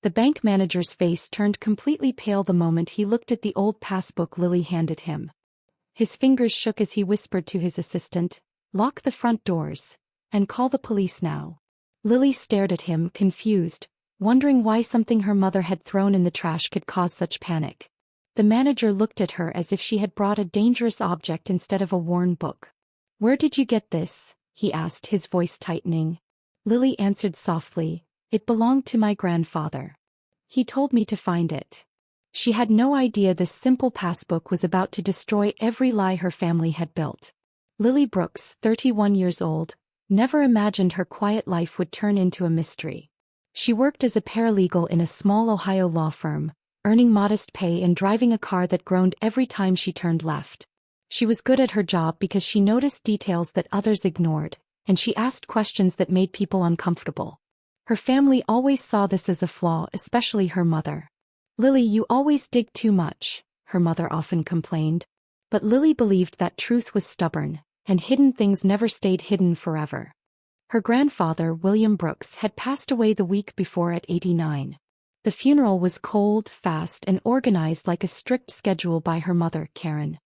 The bank manager's face turned completely pale the moment he looked at the old passbook Lily handed him. His fingers shook as he whispered to his assistant, "Lock the front doors. And call the police now." Lily stared at him, confused, wondering why something her mother had thrown in the trash could cause such panic. The manager looked at her as if she had brought a dangerous object instead of a worn book. "Where did you get this?" he asked, his voice tightening. Lily answered softly, "It belonged to my grandfather. He told me to find it." She had no idea this simple passbook was about to destroy every lie her family had built. Lily Brooks, 31 years old, never imagined her quiet life would turn into a mystery. She worked as a paralegal in a small Ohio law firm, earning modest pay and driving a car that groaned every time she turned left. She was good at her job because she noticed details that others ignored, and she asked questions that made people uncomfortable. Her family always saw this as a flaw, especially her mother. "Lily, you always dig too much," her mother often complained. But Lily believed that truth was stubborn, and hidden things never stayed hidden forever. Her grandfather, William Brooks, had passed away the week before at 89. The funeral was cold, fast, and organized like a strict schedule by her mother, Karen.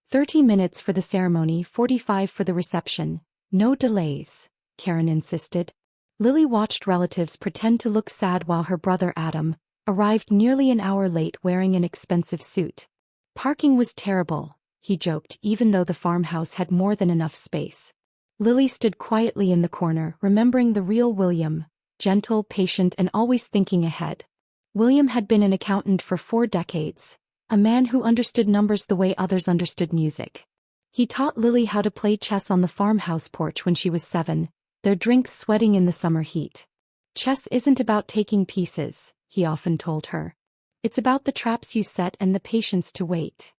30 minutes for the ceremony, 45 for the reception. No delays, Karen insisted. Lily watched relatives pretend to look sad while her brother Adam arrived nearly an hour late wearing an expensive suit. "Parking was terrible," he joked, even though the farmhouse had more than enough space. Lily stood quietly in the corner, remembering the real William, gentle, patient, and always thinking ahead. William had been an accountant for 4 decades, a man who understood numbers the way others understood music. He taught Lily how to play chess on the farmhouse porch when she was 7, their drinks sweating in the summer heat. "Chess isn't about taking pieces," he often told her. "It's about the traps you set and the patience to wait."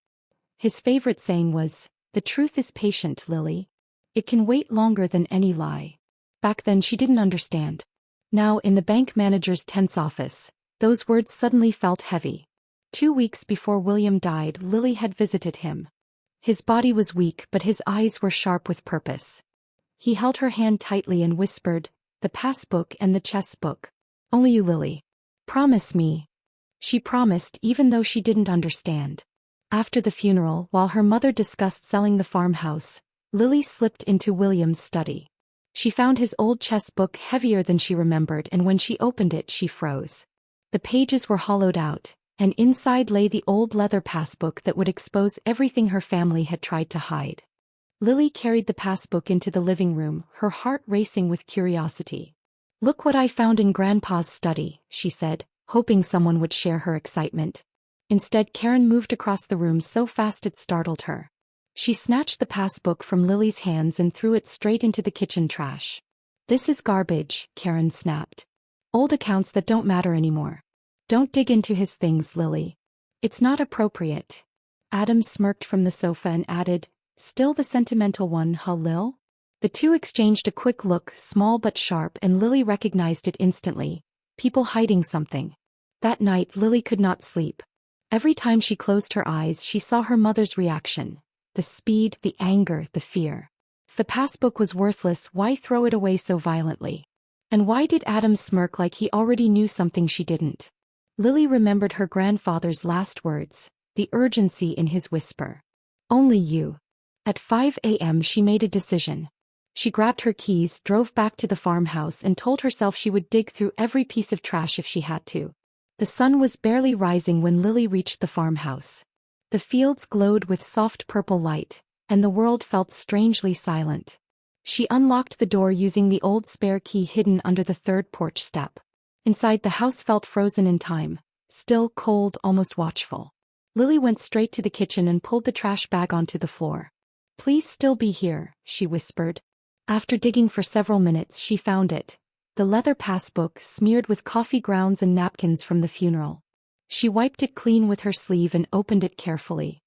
His favorite saying was, "The truth is patient, Lily. It can wait longer than any lie." Back then she didn't understand. Now, in the bank manager's tense office, those words suddenly felt heavy. 2 weeks before William died, Lily had visited him. His body was weak, but his eyes were sharp with purpose. He held her hand tightly and whispered, "The passbook and the chess book. Only you, Lily. Promise me." She promised, even though she didn't understand. After the funeral, while her mother discussed selling the farmhouse, Lily slipped into William's study. She found his old chess book heavier than she remembered, and when she opened it she froze. The pages were hollowed out, and inside lay the old leather passbook that would expose everything her family had tried to hide. Lily carried the passbook into the living room, her heart racing with curiosity. "Look what I found in Grandpa's study," she said, hoping someone would share her excitement. Instead, Karen moved across the room so fast it startled her. She snatched the passbook from Lily's hands and threw it straight into the kitchen trash. "This is garbage," Karen snapped. "Old accounts that don't matter anymore. Don't dig into his things, Lily. It's not appropriate." Adam smirked from the sofa and added, "Still the sentimental one, huh, Lil?" The two exchanged a quick look, small but sharp, and Lily recognized it instantly. People hiding something. That night Lily could not sleep. Every time she closed her eyes she saw her mother's reaction. The speed, the anger, the fear. If the passbook was worthless, why throw it away so violently? And why did Adam smirk like he already knew something she didn't? Lily remembered her grandfather's last words, the urgency in his whisper. "Only you." At 5 a.m. she made a decision. She grabbed her keys, drove back to the farmhouse, and told herself she would dig through every piece of trash if she had to. The sun was barely rising when Lily reached the farmhouse. The fields glowed with soft purple light, and the world felt strangely silent. She unlocked the door using the old spare key hidden under the third porch step. Inside, the house felt frozen in time, still, cold, almost watchful. Lily went straight to the kitchen and pulled the trash bag onto the floor. "Please still be here," she whispered. After digging for several minutes she found it, the leather passbook smeared with coffee grounds and napkins from the funeral. She wiped it clean with her sleeve and opened it carefully.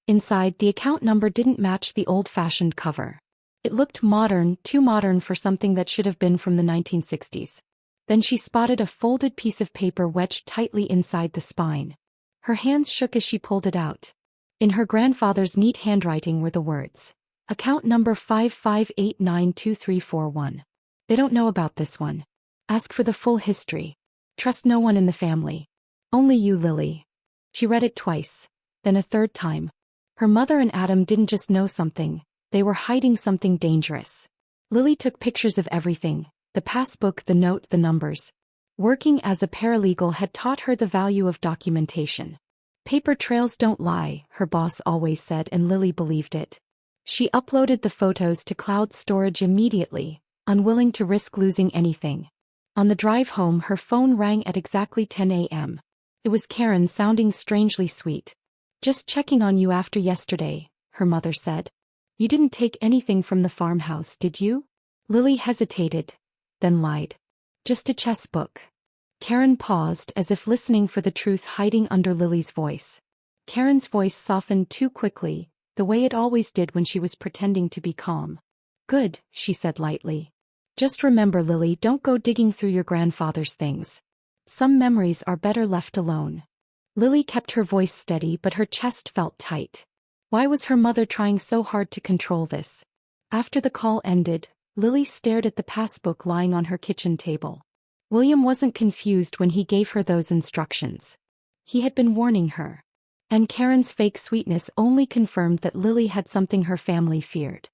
Inside, the account number didn't match the old-fashioned cover. It looked modern, too modern for something that should have been from the 1960s. Then she spotted a folded piece of paper wedged tightly inside the spine. Her hands shook as she pulled it out. In her grandfather's neat handwriting were the words, "Account number 55892341. They don't know about this one. Ask for the full history." Trust no one in the family. Only you, Lily. She read it twice, then a third time. Her mother and Adam didn't just know something, they were hiding something dangerous. Lily took pictures of everything, the passbook, the note, the numbers. Working as a paralegal had taught her the value of documentation. Paper trails don't lie, her boss always said, and Lily believed it. She uploaded the photos to cloud storage immediately, unwilling to risk losing anything. On the drive home, her phone rang at exactly 10 a.m. It was Karen, sounding strangely sweet. Just checking on you after yesterday, her mother said. You didn't take anything from the farmhouse, did you? Lily hesitated, then lied. Just a chess book. Karen paused, as if listening for the truth hiding under Lily's voice. Karen's voice softened too quickly, the way it always did when she was pretending to be calm. Good, she said lightly. Just remember, Lily, don't go digging through your grandfather's things. Some memories are better left alone. Lily kept her voice steady, but her chest felt tight. Why was her mother trying so hard to control this? After the call ended, Lily stared at the passbook lying on her kitchen table. William wasn't confused when he gave her those instructions. He had been warning her. And Karen's fake sweetness only confirmed that Lily had something her family feared.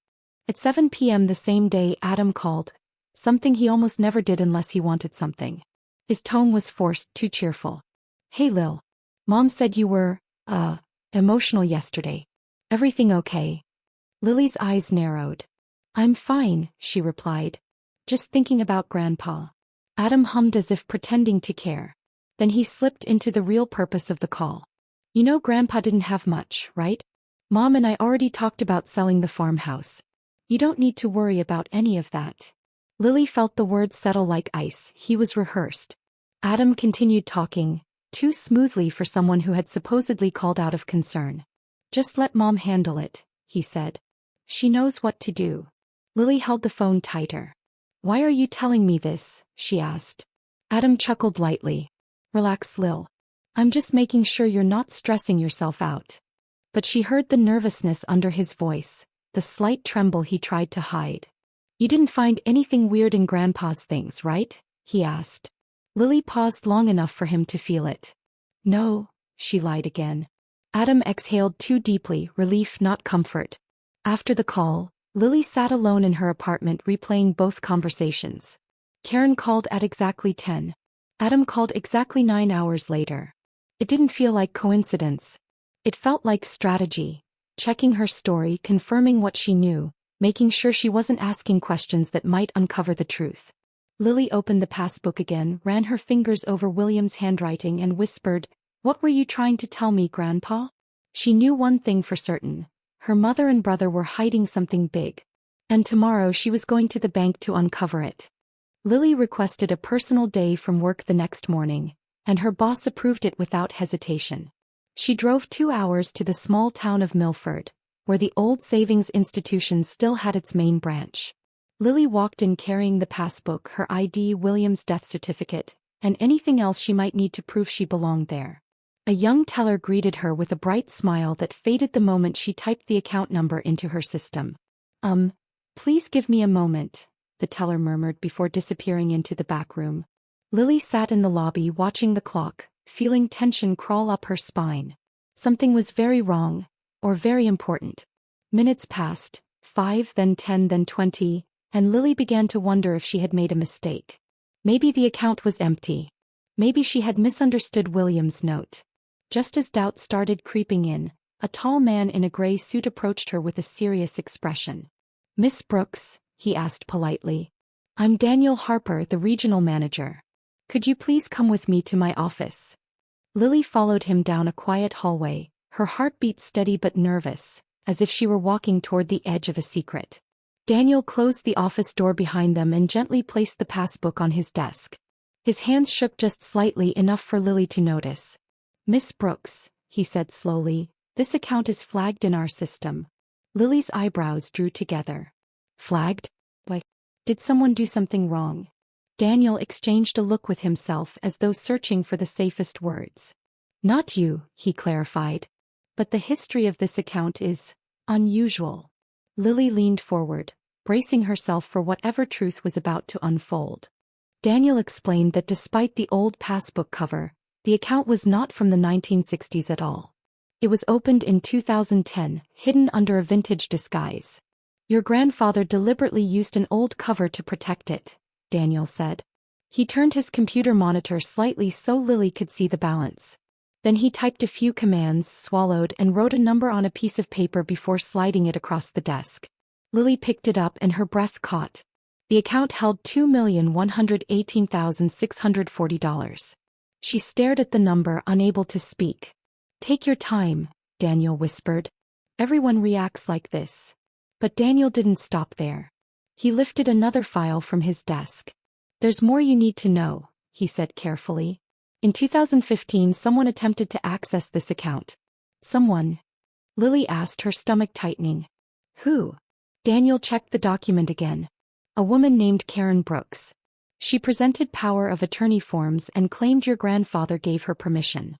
At 7 p.m. the same day, Adam called, something he almost never did unless he wanted something. His tone was forced, too cheerful. Hey Lil. Mom said you were, emotional yesterday. Everything okay? Lily's eyes narrowed. I'm fine, she replied. Just thinking about Grandpa. Adam hummed as if pretending to care. Then he slipped into the real purpose of the call. You know Grandpa didn't have much, right? Mom and I already talked about selling the farmhouse. You don't need to worry about any of that. Lily felt the words settle like ice. He was rehearsed. Adam continued talking, too smoothly for someone who had supposedly called out of concern. Just let Mom handle it, he said. She knows what to do. Lily held the phone tighter. Why are you telling me this? She asked. Adam chuckled lightly. Relax, Lil. I'm just making sure you're not stressing yourself out. But she heard the nervousness under his voice, the slight tremble he tried to hide. You didn't find anything weird in Grandpa's things, right? He asked. Lily paused long enough for him to feel it. No, she lied again. Adam exhaled too deeply, relief not comfort. After the call, Lily sat alone in her apartment replaying both conversations. Karen called at exactly 10. Adam called exactly 9 hours later. It didn't feel like coincidence. It felt like strategy, checking her story, confirming what she knew, making sure she wasn't asking questions that might uncover the truth. Lily opened the passbook again, ran her fingers over William's handwriting and whispered, What were you trying to tell me, Grandpa? She knew one thing for certain. Her mother and brother were hiding something big. And tomorrow she was going to the bank to uncover it. Lily requested a personal day from work the next morning, and her boss approved it without hesitation. She drove 2 hours to the small town of Milford, where the old savings institution still had its main branch. Lily walked in carrying the passbook, her ID, William's death certificate, and anything else she might need to prove she belonged there. A young teller greeted her with a bright smile that faded the moment she typed the account number into her system. Please give me a moment, the teller murmured before disappearing into the back room. Lily sat in the lobby watching the clock, feeling tension crawl up her spine. Something was very wrong, or very important. Minutes passed, 5, then 10, then 20, and Lily began to wonder if she had made a mistake. Maybe the account was empty. Maybe she had misunderstood William's note. Just as doubt started creeping in, a tall man in a gray suit approached her with a serious expression. Miss Brooks, he asked politely. I'm Daniel Harper, the regional manager. Could you please come with me to my office? Lily followed him down a quiet hallway, her heartbeat steady but nervous, as if she were walking toward the edge of a secret. Daniel closed the office door behind them and gently placed the passbook on his desk. His hands shook just slightly, enough for Lily to notice. Miss Brooks, he said slowly, this account is flagged in our system. Lily's eyebrows drew together. Flagged? Why? Did someone do something wrong? Daniel exchanged a look with himself as though searching for the safest words. Not you, he clarified. But the history of this account is unusual. Lily leaned forward, bracing herself for whatever truth was about to unfold. Daniel explained that despite the old passbook cover, the account was not from the 1960s at all. It was opened in 2010, hidden under a vintage disguise. Your grandfather deliberately used an old cover to protect it, Daniel said. He turned his computer monitor slightly so Lily could see the balance. Then he typed a few commands, swallowed, and wrote a number on a piece of paper before sliding it across the desk. Lily picked it up and her breath caught. The account held $2,118,640. She stared at the number, unable to speak. Take your time, Daniel whispered. Everyone reacts like this. But Daniel didn't stop there. He lifted another file from his desk. There's more you need to know, he said carefully. In 2015, someone attempted to access this account. Someone? Lily asked, her stomach tightening. Who? Daniel checked the document again. A woman named Karen Brooks. She presented power of attorney forms and claimed your grandfather gave her permission.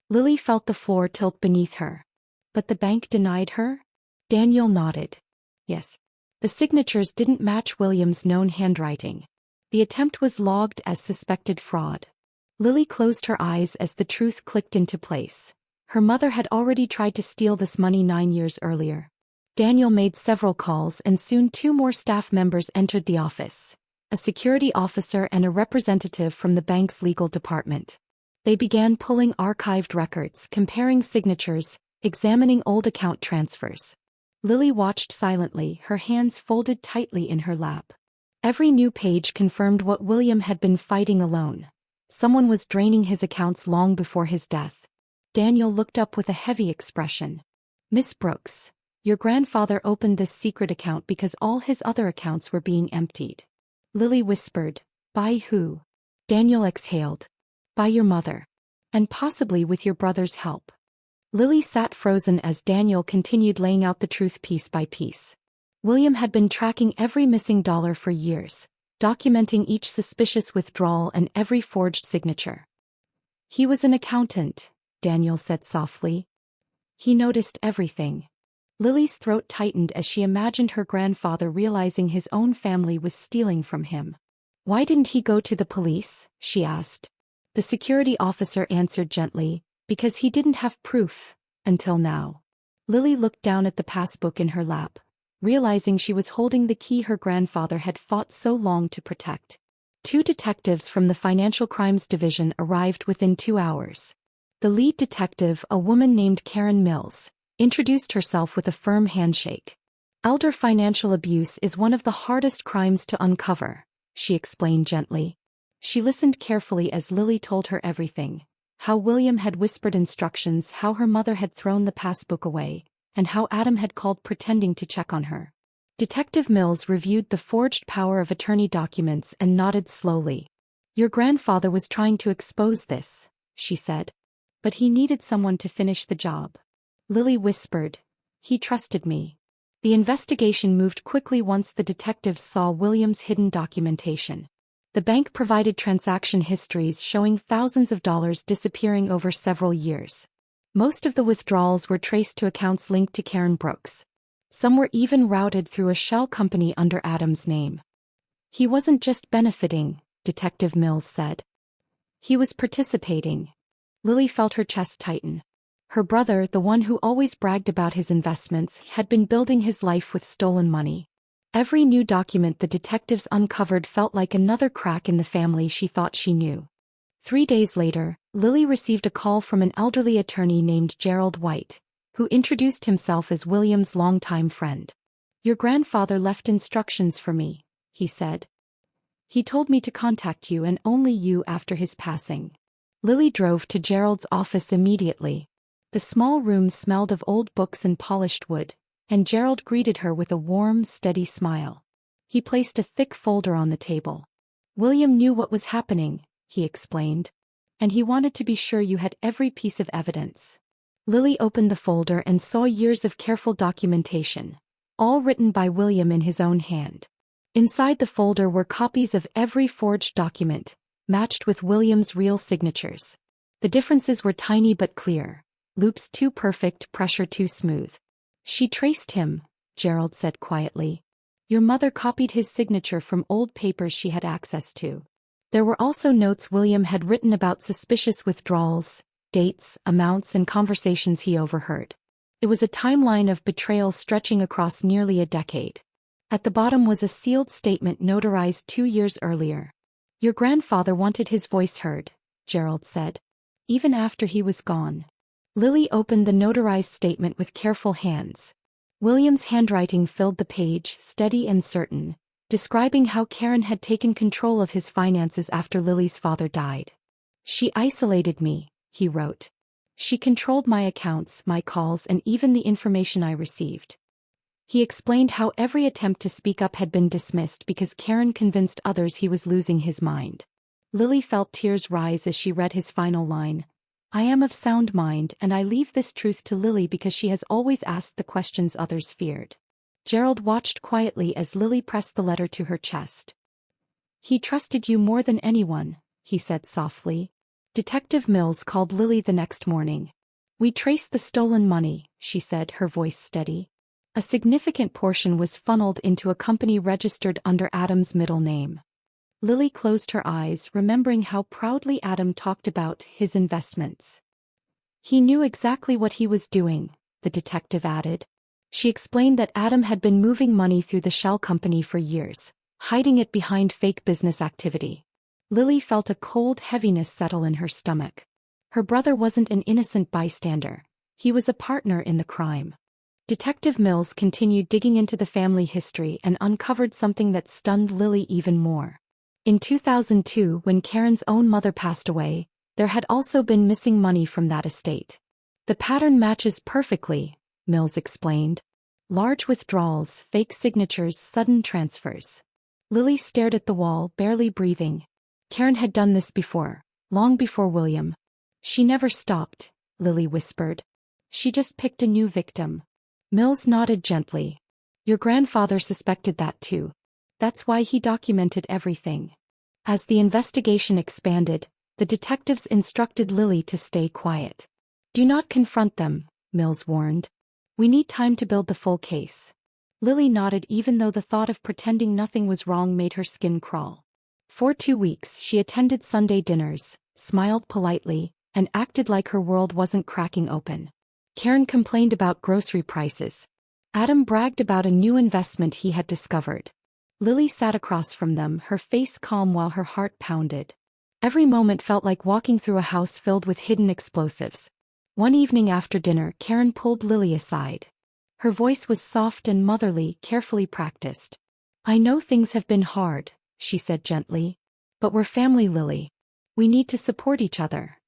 Lily felt the floor tilt beneath her. But the bank denied her? Daniel nodded. Yes. The signatures didn't match William's known handwriting. The attempt was logged as suspected fraud. Lily closed her eyes as the truth clicked into place. Her mother had already tried to steal this money 9 years earlier. Daniel made several calls and soon 2 more staff members entered the office. A security officer and a representative from the bank's legal department. They began pulling archived records, comparing signatures, examining old account transfers. Lily watched silently, her hands folded tightly in her lap. Every new page confirmed what William had been fighting alone. Someone was draining his accounts long before his death. Daniel looked up with a heavy expression. Miss Brooks, your grandfather opened this secret account because all his other accounts were being emptied. Lily whispered. By who? Daniel exhaled. By your mother. And possibly with your brother's help. Lily sat frozen as Daniel continued laying out the truth piece by piece. William had been tracking every missing dollar for years, documenting each suspicious withdrawal and every forged signature. He was an accountant, Daniel said softly. He noticed everything. Lily's throat tightened as she imagined her grandfather realizing his own family was stealing from him. Why didn't he go to the police? She asked. The security officer answered gently, because he didn't have proof, until now. Lily looked down at the passbook in her lap, realizing she was holding the key her grandfather had fought so long to protect. 2 detectives from the Financial Crimes Division arrived within 2 hours. The lead detective, a woman named Karen Mills, introduced herself with a firm handshake. Elder financial abuse is one of the hardest crimes to uncover, she explained gently. She listened carefully as Lily told her everything. How William had whispered instructions, how her mother had thrown the passbook away, and how Adam had called pretending to check on her. Detective Mills reviewed the forged power of attorney documents and nodded slowly. Your grandfather was trying to expose this, she said. But he needed someone to finish the job. Lily whispered. He trusted me. The investigation moved quickly once the detectives saw William's hidden documentation. The bank provided transaction histories showing thousands of dollars disappearing over several years. Most of the withdrawals were traced to accounts linked to Karen Brooks. Some were even routed through a shell company under Adam's name. He wasn't just benefiting, Detective Mills said. He was participating. Lily felt her chest tighten. Her brother, the one who always bragged about his investments, had been building his life with stolen money. Every new document the detectives uncovered felt like another crack in the family she thought she knew. 3 days later, Lily received a call from an elderly attorney named Gerald White, who introduced himself as William's longtime friend. Your grandfather left instructions for me, he said. He told me to contact you and only you after his passing. Lily drove to Gerald's office immediately. The small room smelled of old books and polished wood, and Gerald greeted her with a warm, steady smile. He placed a thick folder on the table. William knew what was happening, he explained. And he wanted to be sure you had every piece of evidence. Lily opened the folder and saw years of careful documentation, all written by William in his own hand. Inside the folder were copies of every forged document, matched with William's real signatures. The differences were tiny but clear. Loops too perfect, pressure too smooth. She traced him, Gerald said quietly. Your mother copied his signature from old papers she had access to. There were also notes William had written about suspicious withdrawals, dates, amounts, and conversations he overheard. It was a timeline of betrayal stretching across nearly a decade. At the bottom was a sealed statement notarized 2 years earlier. "Your grandfather wanted his voice heard," Gerald said. "Even after he was gone." Lily opened the notarized statement with careful hands. William's handwriting filled the page, steady and certain, describing how Karen had taken control of his finances after Lily's father died. "She isolated me," he wrote. "She controlled my accounts, my calls, and even the information I received." He explained how every attempt to speak up had been dismissed because Karen convinced others he was losing his mind. Lily felt tears rise as she read his final line. "I am of sound mind, and I leave this truth to Lily because she has always asked the questions others feared." Gerald watched quietly as Lily pressed the letter to her chest. "He trusted you more than anyone," he said softly. Detective Mills called Lily the next morning. "We traced the stolen money," she said, her voice steady. A significant portion was funneled into a company registered under Adam's middle name. Lily closed her eyes, remembering how proudly Adam talked about his investments. "He knew exactly what he was doing," the detective added. She explained that Adam had been moving money through the shell company for years, hiding it behind fake business activity. Lily felt a cold heaviness settle in her stomach. Her brother wasn't an innocent bystander. He was a partner in the crime. Detective Mills continued digging into the family history and uncovered something that stunned Lily even more. In 2002, when Karen's own mother passed away, there had also been missing money from that estate. "The pattern matches perfectly," Mills explained. "Large withdrawals, fake signatures, sudden transfers." Lily stared at the wall, barely breathing. Karen had done this before, long before William. "She never stopped," Lily whispered. "She just picked a new victim." Mills nodded gently. "Your grandfather suspected that too. That's why he documented everything." As the investigation expanded, the detectives instructed Lily to stay quiet. "Do not confront them," Mills warned. "We need time to build the full case." Lily nodded even though the thought of pretending nothing was wrong made her skin crawl. For 2 weeks she attended Sunday dinners, smiled politely, and acted like her world wasn't cracking open. Karen complained about grocery prices. Adam bragged about a new investment he had discovered. Lily sat across from them, her face calm while her heart pounded. Every moment felt like walking through a house filled with hidden explosives. One evening after dinner, Karen pulled Lily aside. Her voice was soft and motherly, carefully practiced. "I know things have been hard," she said gently. "But we're family, Lily. We need to support each other."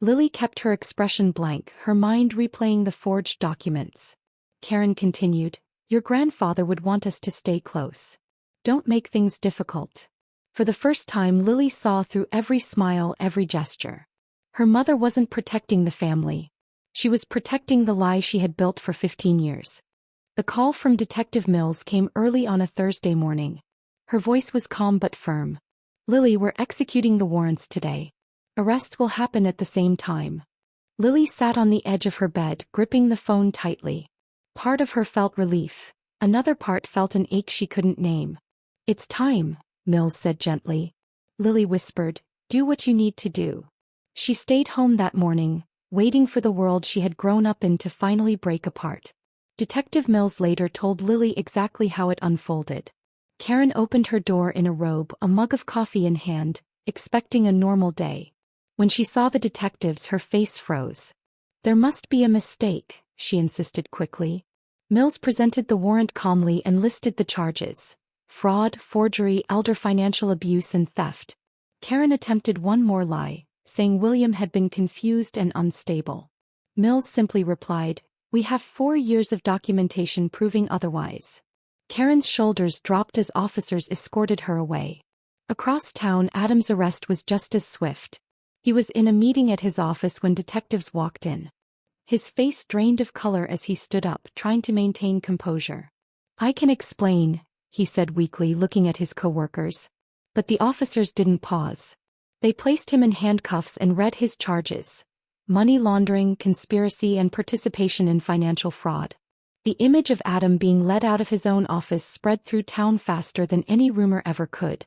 Lily kept her expression blank, her mind replaying the forged documents. Karen continued, "Your grandfather would want us to stay close. Don't make things difficult." For the first time, Lily saw through every smile, every gesture. Her mother wasn't protecting the family. She was protecting the lie she had built for 15 years. The call from Detective Mills came early on a Thursday morning. Her voice was calm but firm. "Lily, we're executing the warrants today. Arrests will happen at the same time." Lily sat on the edge of her bed, gripping the phone tightly. Part of her felt relief. Another part felt an ache she couldn't name. "It's time," Mills said gently. Lily whispered, "Do what you need to do." She stayed home that morning, waiting for the world she had grown up in to finally break apart. Detective Mills later told Lily exactly how it unfolded. Karen opened her door in a robe, a mug of coffee in hand, expecting a normal day. When she saw the detectives, her face froze. "There must be a mistake," she insisted quickly. Mills presented the warrant calmly and listed the charges: fraud, forgery, elder financial abuse, and theft. Karen attempted one more lie, saying William had been confused and unstable. Mills simply replied, "We have 4 years of documentation proving otherwise." Karen's shoulders dropped as officers escorted her away. Across town, Adam's arrest was just as swift. He was in a meeting at his office when detectives walked in. His face drained of color as he stood up, trying to maintain composure. "I can explain," he said weakly, looking at his coworkers. But the officers didn't pause. They placed him in handcuffs and read his charges: money laundering, conspiracy, and participation in financial fraud. The image of Adam being led out of his own office spread through town faster than any rumor ever could.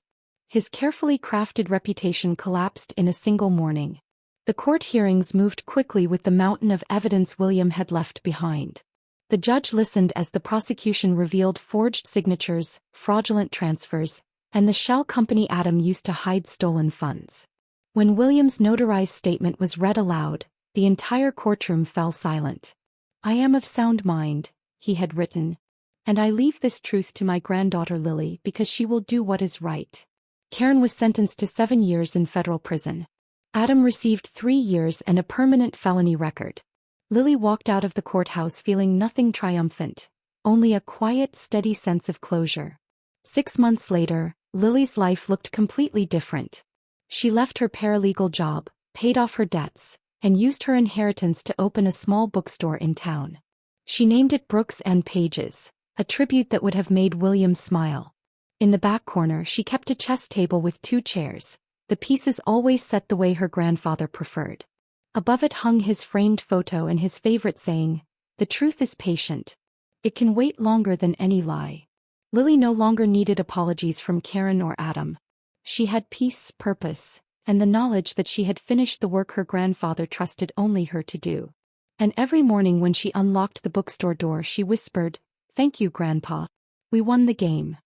His carefully crafted reputation collapsed in a single morning. The court hearings moved quickly with the mountain of evidence William had left behind. The judge listened as the prosecution revealed forged signatures, fraudulent transfers, and the shell company Adam used to hide stolen funds. When William's notarized statement was read aloud, the entire courtroom fell silent. "I am of sound mind," he had written, "and I leave this truth to my granddaughter Lily because she will do what is right." Karen was sentenced to 7 years in federal prison. Adam received 3 years and a permanent felony record. Lily walked out of the courthouse feeling nothing triumphant, only a quiet, steady sense of closure. 6 months later, Lily's life looked completely different. She left her paralegal job, paid off her debts, and used her inheritance to open a small bookstore in town. She named it Brooks and Pages, a tribute that would have made William smile. In the back corner she kept a chess table with 2 chairs, the pieces always set the way her grandfather preferred. Above it hung his framed photo and his favorite saying, "The truth is patient. It can wait longer than any lie." Lily no longer needed apologies from Karen or Adam. She had peace, purpose, and the knowledge that she had finished the work her grandfather trusted only her to do. And every morning when she unlocked the bookstore door she whispered, "Thank you, Grandpa. We won the game."